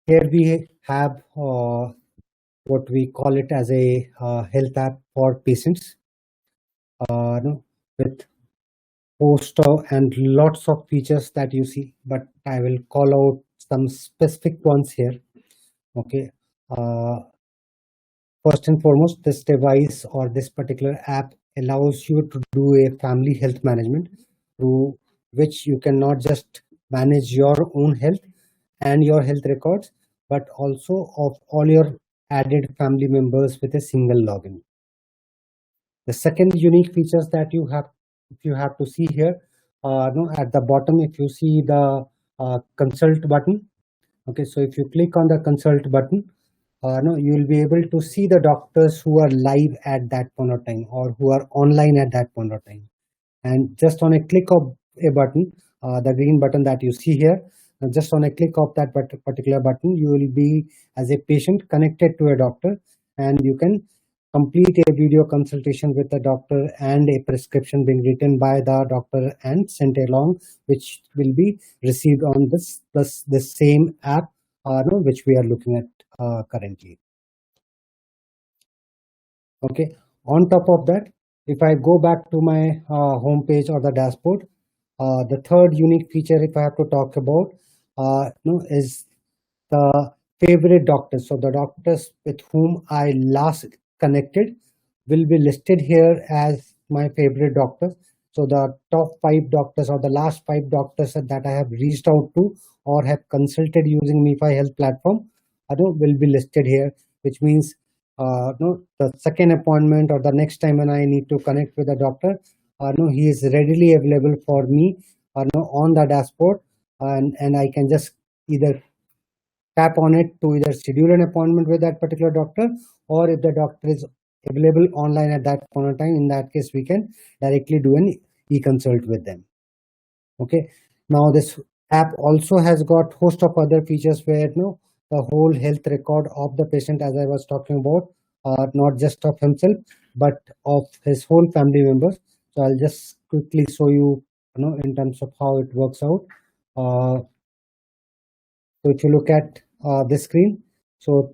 Here we have what we call it as a health app for patients, with host of and lots of features that you see, but I will call out some specific ones here. Okay. First and foremost, this device or this particular app allows you to do a family health management through which you can not just manage your own health and your health records, but also of all your added family members with a single login. The second unique features that you have to see here, at the bottom, if you see the consult button. Okay, so if you click on the consult button, you will be able to see the doctors who are live at that point of time or who are online at that point of time. And just on a click of a button, the green button that you see here, just on a click of that particular button, you will be, as a patient, connected to a doctor, and you can complete a video consultation with the doctor and a prescription being written by the doctor and sent along, which will be received on the same app, which we are looking at currently. Okay. On top of that, if I go back to my home page or the dashboard, the third unique feature, if I have to talk about, is the favorite doctors. So the doctors with whom I last connected will be listed here as my favorite doctors. So the top 5 doctors or the last 5 doctors that I have reached out to or have consulted using MiFi Health platform, will be listed here, which means the second appointment or the next time when I need to connect with a doctor, he is readily available for me on the dashboard, and I can just either tap on it to either schedule an appointment with that particular doctor, or if the doctor is available online at that point of time, in that case we can directly do an e-consult with them. Okay, now this app also has got host of other features where the whole health record of the patient, as I was talking about, not just of himself but of his whole family members. So I'll just quickly show you, in terms of how it works out. So if you look at this screen, so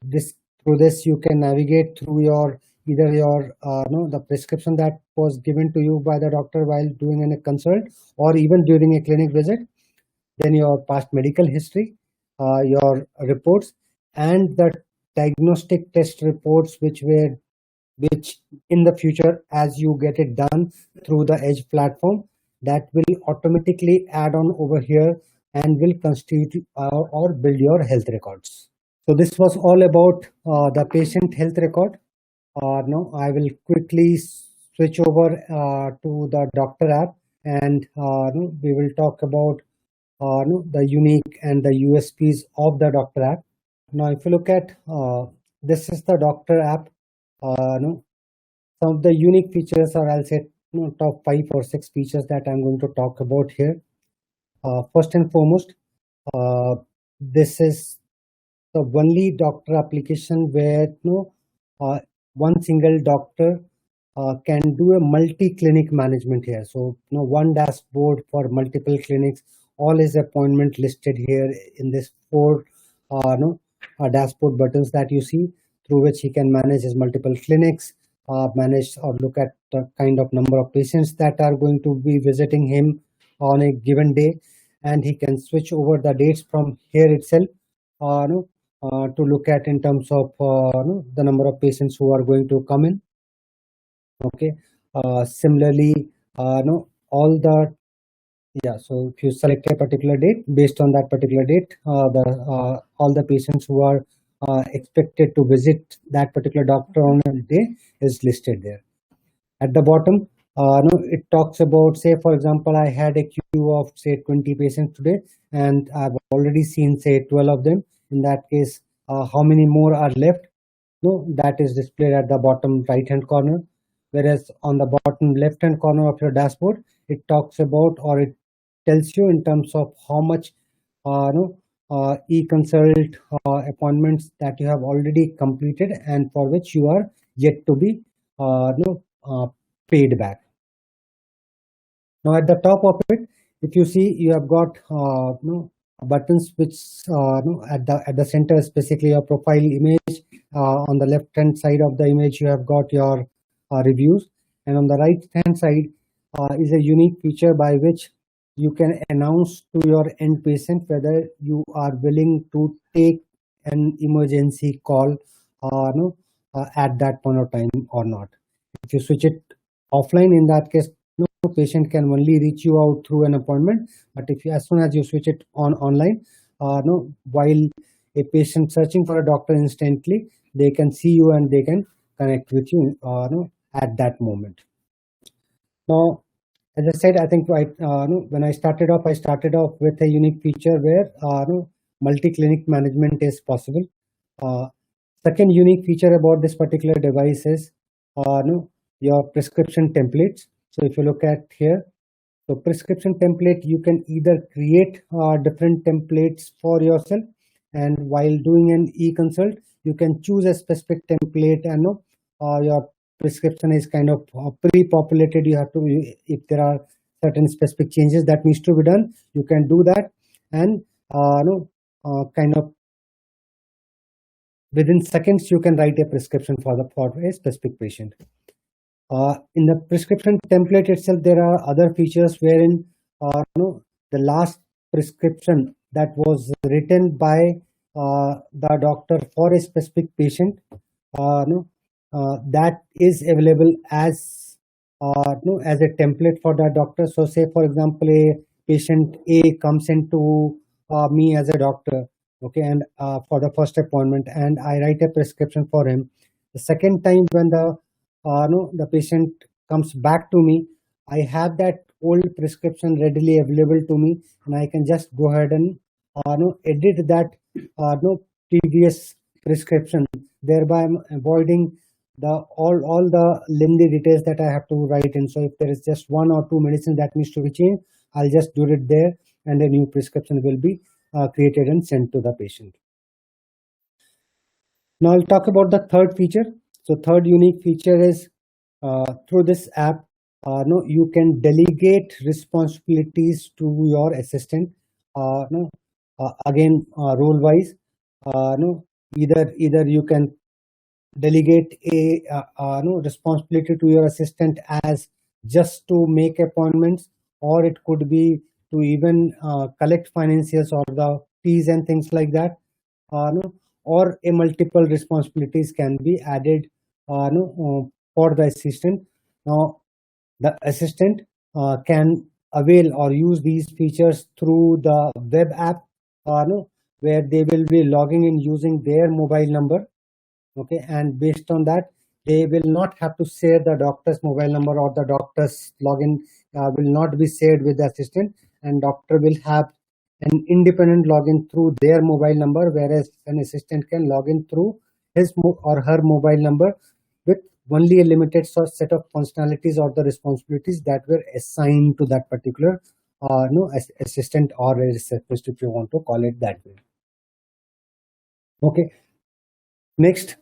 through this you can navigate through either your the prescription that was given to you by the doctor while doing a consult or even during a clinic visit, then your past medical history, your reports, and the diagnostic test reports which in the future, as you get it done through the Edge platform, that will automatically add on over here and will constitute or build your health records. So this was all about the patient health record. Now I will quickly switch over to the doctor app, and we will talk about the unique and the USPs of the doctor app. Now, if you look at this is the doctor app. Some of the unique features, or I'll say top 5 or 6 features that I'm going to talk about here. First and foremost, this is the only doctor application where one single doctor can do a multi-clinic management here. So one dashboard for multiple clinics, all his appointment listed here in this 4 dashboard buttons that you see, through which he can manage his multiple clinics, manage or look at the kind of number of patients that are going to be visiting him on a given day, and he can switch over the dates from here itself to look at in terms of the number of patients who are going to come in. Okay. Similarly, so if you select a particular date, based on that particular date, all the patients who are expected to visit that particular doctor on a day is listed there. At the bottom, it talks about, say, for example, I had a queue of, say, 20 patients today, and I've already seen, say, 12 of them. In that case, how many more are left? That is displayed at the bottom right-hand corner. Whereas on the bottom left-hand corner of your dashboard, it talks about, or it tells you in terms of how much e-consult appointments that you have already completed and for which you are yet to be paid back. Now at the top of it, if you see, you have got buttons which at the center is basically your profile image. On the left hand side of the image you have got your reviews, and on the right hand side is a unique feature by which you can announce to your end patient whether you are willing to take an emergency call at that point of time or not. If you switch it offline, in that case no patient can only reach you out through an appointment. But if you, as soon as you switch it on online, while a patient searching for a doctor instantly, they can see you and they can connect with you at that moment. Now, as I said, I think when I started off with a unique feature where multi-clinic management is possible. Second unique feature about this particular device is your prescription templates. So if you look at here, so prescription template, you can either create different templates for yourself, and while doing an e-consult, you can choose a specific template, and your prescription is kind of pre-populated. You have to, if there are certain specific changes that needs to be done, you can do that, and kind of within seconds you can write a prescription for a specific patient. In the prescription template itself, there are other features wherein the last prescription that was written by the doctor for a specific patient, that is available as as a template for that doctor. So say for example, a patient A comes into me as a doctor, okay, and for the first appointment, and I write a prescription for him. The second time when the patient comes back to me, I have that old prescription readily available to me, and I can just go ahead and edit that previous prescription, thereby I'm avoiding all the lengthy details that I have to write in. So if there is just one or two medicines that needs to be changed, I'll just do it there, and a new prescription will be created and sent to the patient. Now I'll talk about the third feature. So third unique feature is through this app, you can delegate responsibilities to your assistant. Again, role wise, either you can delegate a responsibility to your assistant as just to make appointments, or it could be to even collect financials or the fees and things like that, or a multiple responsibilities can be added for the assistant. Now the assistant can avail or use these features through the web app, where they will be logging in using their mobile number, okay, and based on that they will not have to share the doctor's mobile number, or the doctor's login will not be shared with the assistant, and doctor will have an independent login through their mobile number, whereas an assistant can log in through his or her mobile number with only a limited set of functionalities or the responsibilities that were assigned to that particular assistant or a receptionist, if you want to call it that way. Okay, next,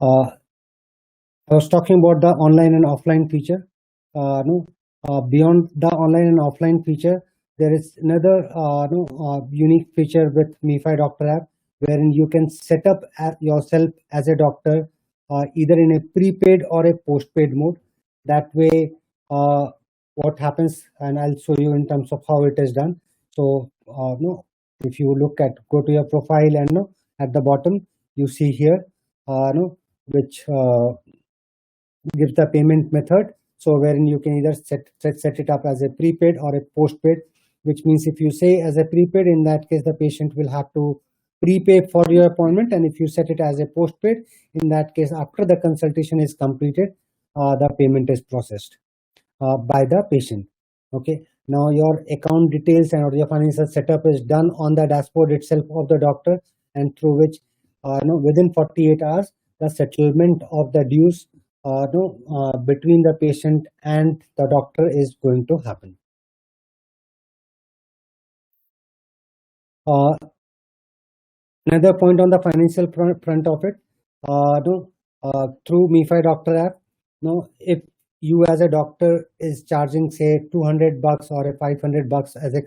I was talking about the online and offline feature. Beyond the online and offline feature, there is another unique feature with MiFi Doctor app, wherein you can set up yourself as a doctor either in a prepaid or a postpaid mode. That way, what happens, and I'll show you in terms of how it is done. So, if you go to your profile, and at the bottom you see here, which gives the payment method. So wherein you can either set it up as a prepaid or a postpaid, which means if you say as a prepaid, in that case the patient will have to prepay for your appointment, and if you set it as a postpaid, in that case after the consultation is completed, the payment is processed by the patient. Okay, now your account details and your financial setup is done on the dashboard itself of the doctor, and through which within 48 hours the settlement of the dues between the patient and the doctor is going to happen. Another point on the financial front of it, through MiFi Doctor app, if you as a doctor is charging say $200 or a $500 as a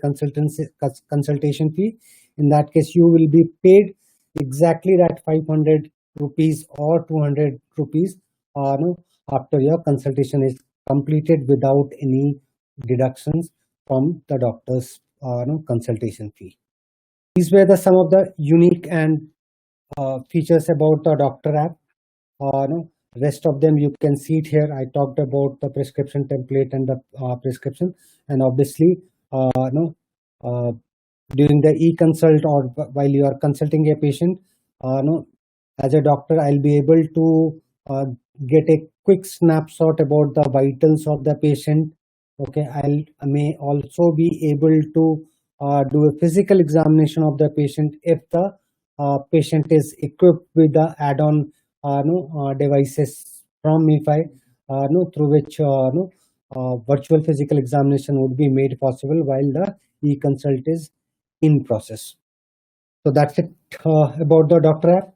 consultation fee, In that case, you will be paid exactly that 500 rupees or 200 rupees no, after your consultation is completed without any deductions from the doctor's no, consultation fee. These were the some of the unique and features about the doctor app. No, rest of them you can see it here. I talked about the prescription template and the prescription, and obviously no, during the e-consult or while you are consulting a patient, no, as a doctor, I'll be able to get a quick snapshot about the vitals of the patient. Okay, I may also be able to do a physical examination of the patient if the patient is equipped with the add-on no, devices from MiFi, no, through which no, virtual physical examination would be made possible while the e-consult is in process. So that's it about the doctor app.